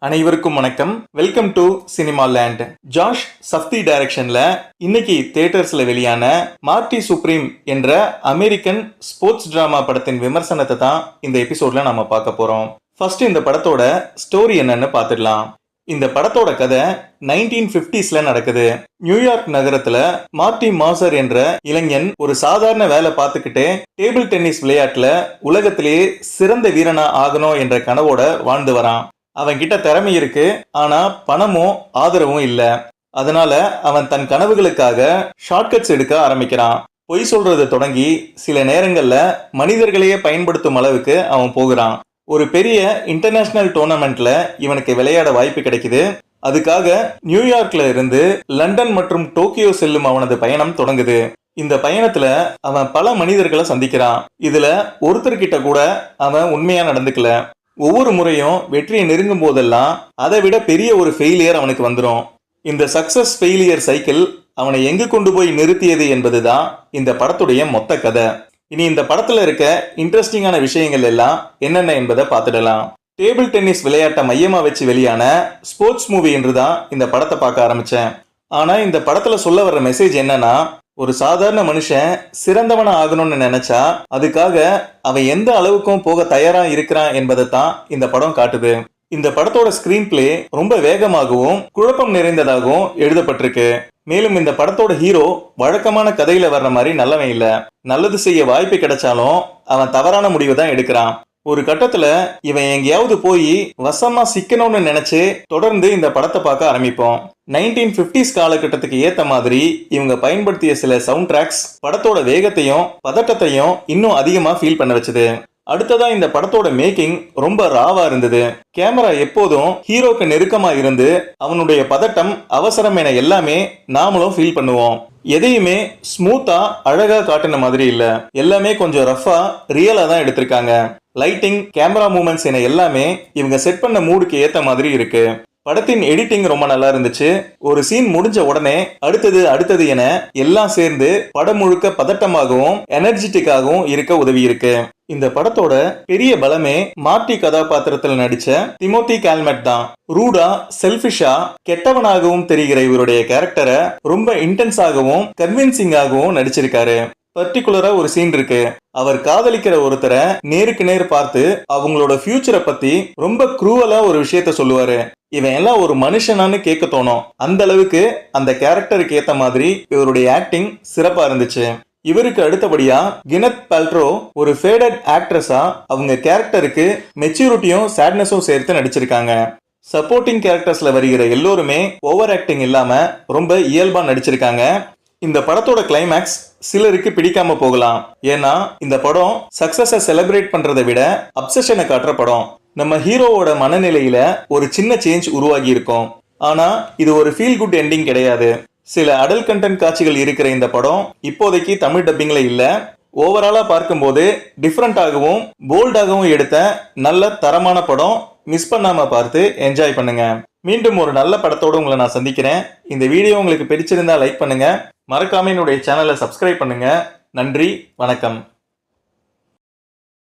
அனைவருக்கும் வணக்கம். Welcome to cinema land. Josh Safdie டைரக்ஷன்ல இன்னைக்கு தியேட்டர்ஸ்ல வெளியான மார்ட்டி சுப்ரீம் என்ற அமெரிக்கன் ஸ்போர்ட்ஸ் டிராமா படத்தின் விமர்சனத்தை தான் இந்த எபிசோட்ல நாம பார்க்க போறோம். ஃபர்ஸ்ட் இந்த படத்தோட ஸ்டோரி என்னன்னு பார்த்துடலாம். இந்த படத்தோட கதை 1950ஸ்ல நடக்குது. நியூயார்க் நகரத்துல மார்ட்டி மாசர் என்ற இளைஞன் ஒரு சாதாரண வேலை பார்த்துக்கிட்டு டேபிள் டென்னிஸ் விளையாட்டுல உலகத்திலேயே சிறந்த வீரனா ஆகணும் என்ற கனவோட வாழ்ந்து வரான். அவன் கிட்ட திறமை இருக்கு, ஆனா பணமும் ஆதரவும் இல்ல. அதனால அவன் தன் கனவுகளுக்காக ஷார்ட்கட்ஸ் எடுக்க ஆரம்பிக்கிறான். பொய் சொல்றது தொடங்கி சில நேரங்கள்ல மனிதர்களையே பயன்படுத்தும் அளவுக்கு அவன் போகிறான். ஒரு பெரிய இன்டர்நேஷனல் டோர்னமெண்ட்ல இவனுக்கு விளையாட வாய்ப்பு கிடைக்குது. அதுக்காக நியூயார்க்ல இருந்து லண்டன் மற்றும் டோக்கியோ செல்லும் அவனது பயணம் தொடங்குது. இந்த பயணத்துல அவன் பல மனிதர்களை சந்திக்கிறான். இதுல ஒருத்தர்கிட்ட கூட அவன் உண்மையா நடந்துக்கல. ஒவ்வொரு முறையும் வெற்றியை நெருங்கும் போதெல்லாம் அதை விட பெரிய ஒரு ஃபெயிலியர் அவனுக்கு வந்துடும். இந்த சக்சஸ் ஃபெயிலியர் சைக்கிள் அவனை எங்கு கொண்டு போய் நிறுத்தியது என்பதுதான் இந்த படத்துடைய மொத்த கதை. இனி இந்த படத்துல இருக்க இன்ட்ரெஸ்டிங்கான விஷயங்கள் எல்லாம் என்னென்ன என்பதை பார்த்துடலாம். டேபிள் டென்னிஸ் விளையாட்டை மையமா வச்சு வெளியான ஸ்போர்ட்ஸ் மூவி என்றுதான் இந்த படத்தை பார்க்க ஆரம்பிச்சேன். ஆனா இந்த படத்துல சொல்ல வர்ற மெசேஜ் என்னன்னா, ஒரு சாதாரண மனுஷன் சிறந்தவனா ஆகணும்னு நினைச்சா அதுக்காக அவன் எந்த அளவுக்கும் போக தயாரா இருக்கிறான் என்பதை தான் இந்த படம் காட்டுது. இந்த படத்தோட ஸ்கிரீன் பிளே ரொம்ப வேகமாகவும் குழப்பம் நிறைந்ததாகவும் எழுதப்பட்டிருக்கு. மேலும் இந்த படத்தோட ஹீரோ வழக்கமான கதையில வர்ற மாதிரி நல்லவன் இல்ல. நல்லது செய்ய வாய்ப்பு கிடைச்சாலும் அவன் தவறான முடிவு தான் எடுக்கிறான். ஒரு கட்டத்துல இவன் எங்கேயாவது போய் வசமா சிக்கணும்னு நினைச்சு தொடர்ந்து இந்த படத்தை பார்க்க ஆரம்பிப்போம். 1950s காலகட்டத்துக்கு ஏத்த மாதிரி இவங்க பயன்படுத்திய சில சவுண்ட் ட்ராக்ஸ் படத்தோட வேகத்தையும் பதட்டத்தையும் இன்னும் அதிகமா ஃபீல் பண்ண வச்சுது. அடுத்ததா இந்த படத்தோட மேக்கிங் ரொம்ப ராவா இருந்தது. கேமரா எப்போதும் ஹீரோக்கு நெருக்கமா இருந்து அவனுடைய பதட்டம், அவசரம் என எல்லாமே நாமளும் ஃபீல் பண்ணுவோம். எதையுமே ஸ்மூத்தா அழகா காட்டின மாதிரி இல்ல. எல்லாமே கொஞ்சம் ரஃபா ரியலா தான் எடுத்திருக்காங்க. லைட்டிங், கேமரா மூமெண்ட்ஸ் என எல்லாமே இவங்க செட் பண்ண மூடுக்கு ஏத்த மாதிரி இருக்கு. படத்தின் எடிட்டிங் ரொம்ப நல்லா இருந்துச்சு. ஒரு சீன் முடிஞ்ச உடனே அடுத்தது என எல்லாம் சேர்ந்து படம் முழுக்க பதட்டமாகவும் எனர்ஜெட்டிக்காகவும் இருக்க உதவி இருக்கு. இந்த படத்தோட பெரிய பலமே மார்ட்டி கதாபாத்திரத்தில் நடிச்ச திமோத்தி கால்மெட் தான். ரூடா, செல்ஃபிஷா, கெட்டவனாகவும் தெரிகிற இவருடைய கேரக்டரை ரொம்ப இன்டென்ஸாகவும் கன்வின்சிங்காகவும் நடிச்சிருக்காரு. பர்டிகுலரா ஒரு சீன் இருக்கு. அவர் காதலிக்கிற ஒருத்தரை நேருக்கு நேர் பார்த்து அவங்களோட ஃபியூச்சரை பத்தி ரொம்ப குரூவலா ஒரு விஷயத்த சொல்லுவாரு. இவன் எல்லாம் ஒரு மனுஷனான்னு கேட்க தோணும். அந்த அளவுக்கு அந்த கேரக்டருக்கு ஏத்த மாதிரி இவருடைய ஆக்டிங் சிறப்பா இருந்துச்சு. இவருக்கு அடுத்தபடியா கினத் பால்ட்ரோ ஒரு ஃபேடட் ஆக்ட்ரஸா அவங்க கேரக்டருக்கு மெச்சூரிட்டியும் சேட்னஸும் சேர்த்து நடிச்சிருக்காங்க. சப்போர்ட்டிங் கேரக்டர்ஸ்ல வருகிற எல்லோருமே ஓவர் ஆக்டிங் இல்லாம ரொம்ப இயல்பா நடிச்சிருக்காங்க. இந்த படத்தோட கிளைமேக்ஸ் சிலருக்கு பிடிக்காம போகலாம். ஏன்னா இந்த படம் சக்சஸை செலிப்ரேட் பண்றதை விட அப்சஷனை காட்டுற படம். நம்ம ஹீரோவோட மனநிலையில ஒரு சின்ன சேஞ்ச் உருவாகி இருக்கும். ஆனா இது ஒரு ஃபீல் குட் எண்டிங் கிடையாது. சில அடல்ட் கண்டென்ட் காட்சிகள் இருக்கிற இந்த படம் இப்போதைக்கு தமிழ் டப்பிங்ல இல்ல. ஓவராலா பார்க்கும்போது டிஃப்ரெண்டாகவும் போல்டாகவும் எடுத்த நல்ல தரமான படம். மிஸ் பண்ணாம பார்த்து என்ஜாய் பண்ணுங்க. மீண்டும் ஒரு நல்ல படத்தோட உங்களை நான் சந்திக்கிறேன். இந்த வீடியோ உங்களுக்கு பிடிச்சிருந்தா லைக் பண்ணுங்க. மறக்காம என்னுடைய சேனலை சப்ஸ்கிரைப் பண்ணுங்க. நன்றி, வணக்கம்.